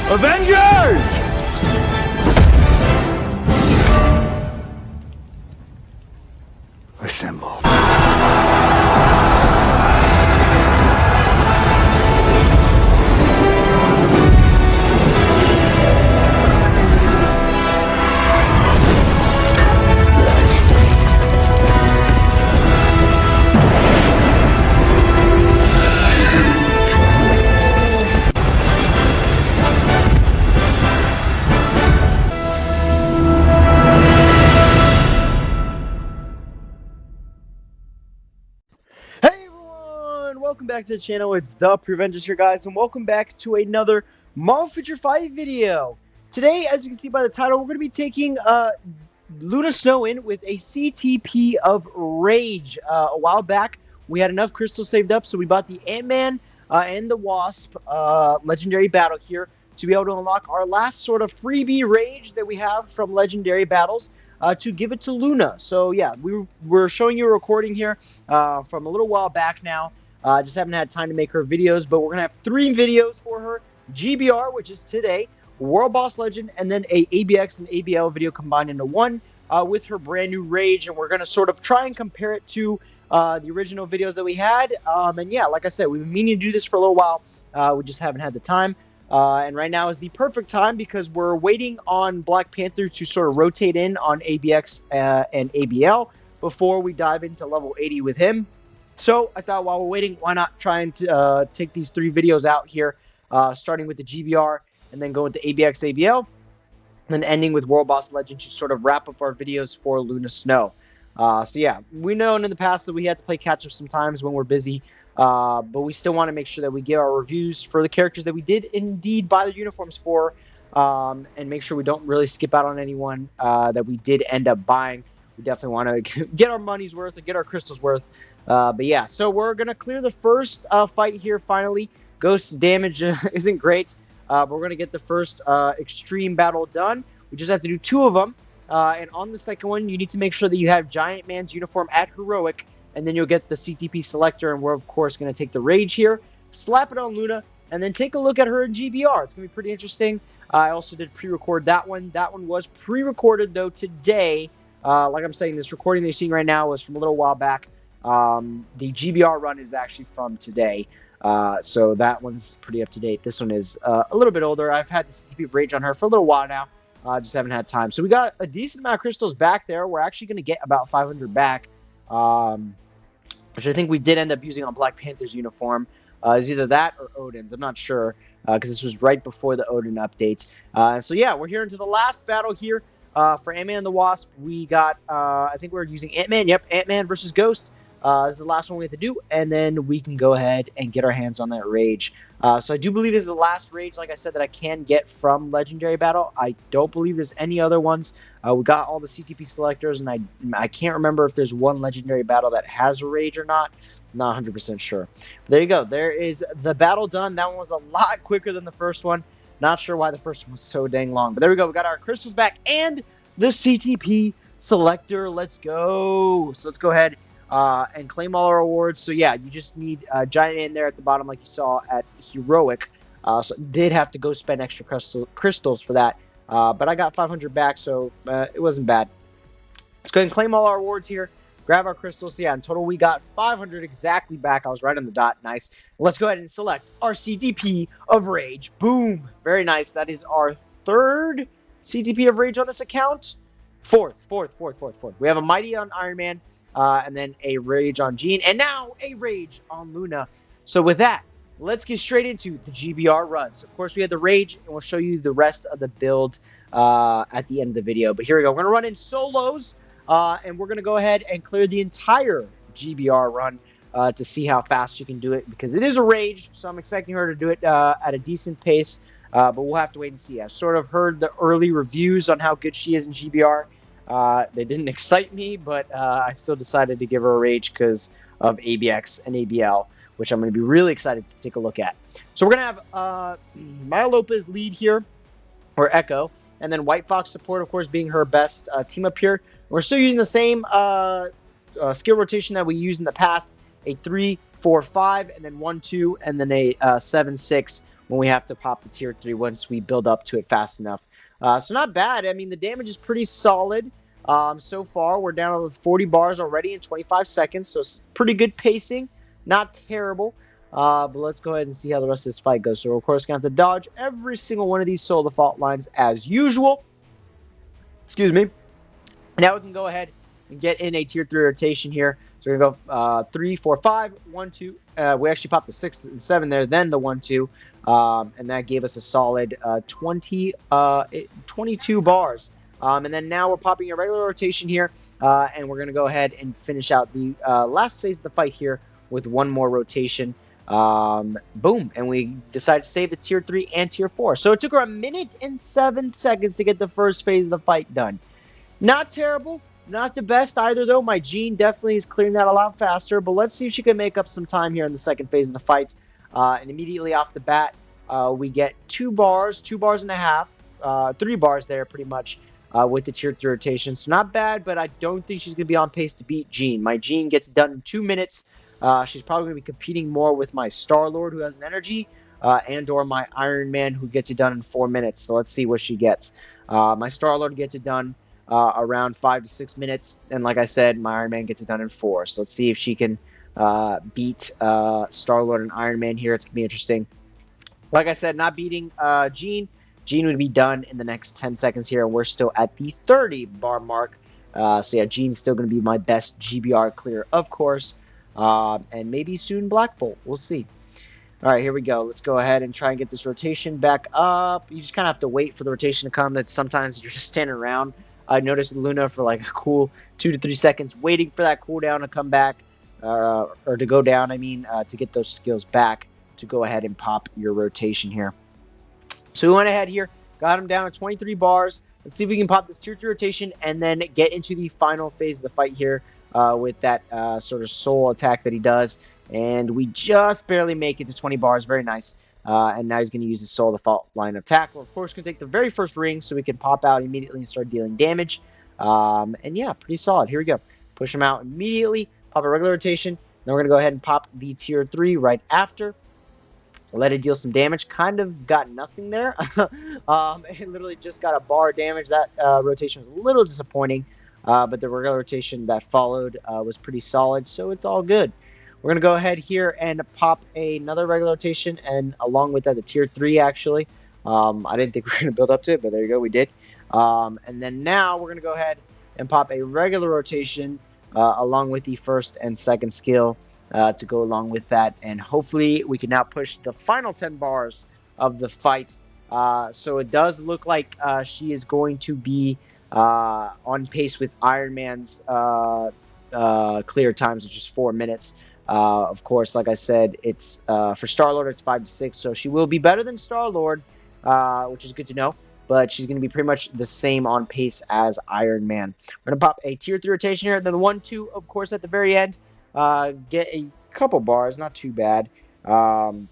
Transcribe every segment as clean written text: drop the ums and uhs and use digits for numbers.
Avengers! Assemble. Welcome back to the channel. It's the Prevengers here, guys, and welcome back to another Marvel Future 5 video. Today, as you can see by the title, we're going to be taking Luna Snow in with a CTP of Rage. A while back, we had enough crystals saved up, so we bought the Ant-Man and the Wasp Legendary Battle here to be able to unlock our last sort of freebie Rage that we have from Legendary Battles. To give it to Luna. So yeah, we're showing you a recording here from a little while back now. Just haven't had time to make her videos, but we're going to have 3 videos for her. GBR, which is today, World Boss Legend, and then a ABX and ABL video combined into one with her brand new Rage, and we're going to sort of try and compare it to the original videos that we had. And yeah, like I said, we've been meaning to do this for a little while. We just haven't had the time. And right now is the perfect time because we're waiting on Black Panther to sort of rotate in on ABX and ABL before we dive into level 80 with him. So I thought while we're waiting, why not try and take these 3 videos out here, starting with the GBR and then going to ABX, ABL, and then ending with World Boss Legend to sort of wrap up our videos for Luna Snow. So yeah, we know in the past that we had to play catch-up sometimes when we're busy, but we still want to make sure that we give our reviews for the characters that we did indeed buy the uniforms for, and make sure we don't really skip out on anyone that we did end up buying. We definitely want to get our money's worth and get our crystals worth. But yeah, so we're going to clear the first fight here finally. Ghost's damage isn't great, but we're going to get the first extreme battle done. We just have to do 2 of them. And on the second one, you need to make sure that you have Giant Man's uniform at Heroic, and then you'll get the CTP selector, and we're, of course, going to take the Rage here, slap it on Luna, and then take a look at her in GBR. It's going to be pretty interesting. I also did pre-record that one. That one was pre-recorded, though, today. Like I'm saying, this recording that you're seeing right now was from a little while back. The GBR run is actually from today, so that one's pretty up to date. This one is a little bit older. I've had the CTP of Rage on her for a little while now. Just haven't had time. So we got a decent amount of crystals back there. We're actually going to get about 500 back, which I think we did end up using on Black Panther's uniform. It's either that or Odin's. I'm not sure because this was right before the Odin update. So yeah, we're here into the last battle here for Ant-Man and the Wasp. We got, I think we're using Ant-Man. Yep, Ant-Man versus Ghost. This is the last one we have to do, and then we can go ahead and get our hands on that Rage. So I do believe this is the last Rage, like I said, that I can get from Legendary Battle. I don't believe there's any other ones. We got all the CTP selectors, and I can't remember if there's one Legendary Battle that has a Rage or not. I'm not 100% sure. But there you go. There is the battle done. That one was a lot quicker than the first one. Not sure why the first one was so dang long. But there we go. We got our crystals back and the CTP selector. Let's go. So let's go ahead and claim all our awards. So yeah, you just need Giant Man there at the bottom like you saw at Heroic. So did have to go spend extra crystals for that. But I got 500 back, so it wasn't bad. Let's go ahead and claim all our awards here. Grab our crystals. So yeah, in total we got 500 exactly back. I was right on the dot. Nice. Let's go ahead and select our CTP of Rage. Boom. Very nice. That is our 3rd CTP of Rage on this account. Fourth. We have a Mighty on Iron Man. And then a Rage on Jean, and now a Rage on Luna. So with that, let's get straight into the GBR run. So of course we had the Rage, and we'll show you the rest of the build at the end of the video. But here we go. We're going to run in solos, and we're going to go ahead and clear the entire GBR run to see how fast you can do it, because it is a Rage, so I'm expecting her to do it at a decent pace, but we'll have to wait and see. I've sort of heard the early reviews on how good she is in GBR. They didn't excite me, but I still decided to give her a Rage because of ABX and ABL, which I'm going to be really excited to take a look at. So we're going to have Maya Lopez lead here, or Echo, and then White Fox support, of course, being her best team up here. We're still using the same skill rotation that we used in the past, a 3-4-5, and then 1-2, and then a 7-6 when we have to pop the tier 3 once we build up to it fast enough. So not bad. I mean, the damage is pretty solid. So far, we're down to 40 bars already in 25 seconds, so it's pretty good pacing. Not terrible. But let's go ahead and see how the rest of this fight goes. So, of course, going to have to dodge every single one of these soul default lines as usual. Excuse me. Now we can go ahead and get in a tier 3 rotation here. So we're going to go 3, 4, 5, 1, 2. We actually popped the 6 and 7 there, then the 1, 2. And that gave us a solid 22 bars. And then now we're popping a regular rotation here. And we're going to go ahead and finish out the last phase of the fight here with one more rotation. Boom. And we decided to save the tier 3 and tier 4. So it took her 1 minute and 7 seconds to get the first phase of the fight done. Not terrible. Not the best either, though. My Jean definitely is clearing that a lot faster. But let's see if she can make up some time here in the second phase of the fight. And immediately off the bat, we get 2 bars, 2 bars and a half, 3 bars there pretty much with the tier 3 rotation. So not bad, but I don't think she's going to be on pace to beat Jean. My Jean gets it done in 2 minutes. She's probably going to be competing more with my Star-Lord, who has an energy, and or my Iron Man, who gets it done in 4 minutes. So let's see what she gets. My Star-Lord gets it done around 5 to 6 minutes, and like I said, my Iron Man gets it done in 4. So let's see if she can beat Star-Lord and Iron Man here. It's going to be interesting. Like I said, not beating Jean. Jean would be done in the next 10 seconds here, and we're still at the 30 bar mark. So yeah, Jean's still going to be my best GBR clear, of course. And maybe soon Black Bolt. We'll see. All right, here we go. Let's go ahead and try and get this rotation back up. You just kind of have to wait for the rotation to come. That sometimes you're just standing around. I noticed Luna for like a cool 2 to 3 seconds waiting for that cooldown to come back, or to go down, I mean, to get those skills back to go ahead and pop your rotation here. So we went ahead here, got him down to 23 bars. Let's see if we can pop this tier 3 rotation and then get into the final phase of the fight here with that sort of soul attack that he does. And we just barely make it to 20 bars. Very nice. And now he's going to use his soul default line of attack. We're, of course, going to take the very first ring so we can pop out immediately and start dealing damage. And yeah, pretty solid. Here we go. Push him out immediately. Pop a regular rotation. Then we're going to go ahead and pop the tier 3 right after. Let it deal some damage. Kind of got nothing there. It literally just got a bar of damage. That rotation was a little disappointing. But the regular rotation that followed was pretty solid. So it's all good. We're going to go ahead here and pop another regular rotation, and along with that, the tier 3, actually. I didn't think we were going to build up to it, but there you go, we did. And then now we're going to go ahead and pop a regular rotation along with the first and second skill to go along with that. And hopefully we can now push the final 10 bars of the fight. So it does look like she is going to be on pace with Iron Man's clear times, which is 4 minutes. Of course, like I said, it's for Star-Lord, it's 5 to 6, so she will be better than Star-Lord, which is good to know. But she's going to be pretty much the same on pace as Iron Man. We're going to pop a tier 3 rotation here, then the 1, 2, of course, at the very end. Get a couple bars, not too bad. And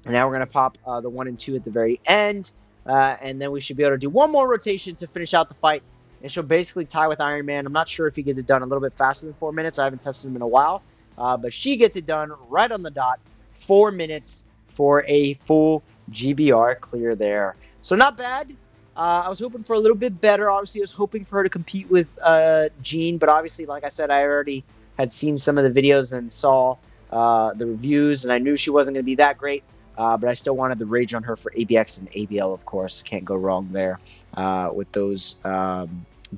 now we're going to pop the 1 and 2 at the very end. And then we should be able to do one more rotation to finish out the fight. And she'll basically tie with Iron Man. I'm not sure if he gets it done a little bit faster than 4 minutes. I haven't tested him in a while. But she gets it done right on the dot. 4 minutes for a full GBR clear there. So not bad. I was hoping for a little bit better. Obviously, I was hoping for her to compete with Jean. But obviously, like I said, I already had seen some of the videos and saw the reviews. And I knew she wasn't going to be that great. But I still wanted the rage on her for ABX and ABL, of course. Can't go wrong there with those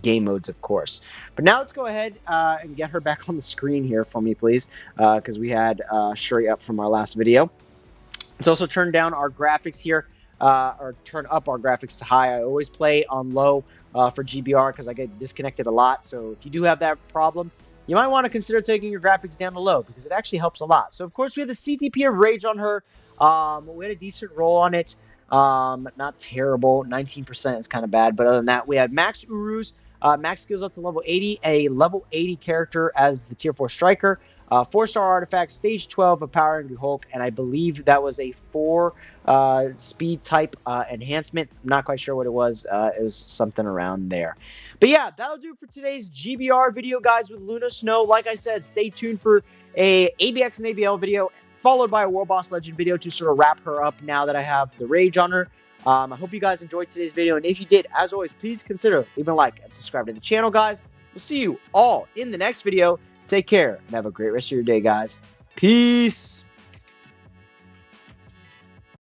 game modes, of course. But now let's go ahead and get her back on the screen here for me, please, because we had Shuri up from our last video. Let's also turn down our graphics here, or turn up our graphics to high. I always play on low for GBR because I get disconnected a lot. So if you do have that problem, you might want to consider taking your graphics down to low because it actually helps a lot. So, of course, we have the CTP of Rage on her. We had a decent roll on it. Not terrible. 19% is kind of bad. But other than that, we had Max Urus. Max skills up to level 80. A level 80 character as the tier 4 striker. 4-star artifact, stage 12 of Power Angry Hulk. And I believe that was a 4 speed type enhancement. I'm not quite sure what it was. It was something around there. But yeah, that'll do it for today's GBR video, guys, with Luna Snow. Like I said, stay tuned for a ABX and ABL video followed by a World Boss Legend video to sort of wrap her up now that I have the rage on her. I hope you guys enjoyed today's video, and if you did, as always, please consider leaving a like and subscribe to the channel, guys. We'll see you all in the next video. Take care and have a great rest of your day, guys. Peace.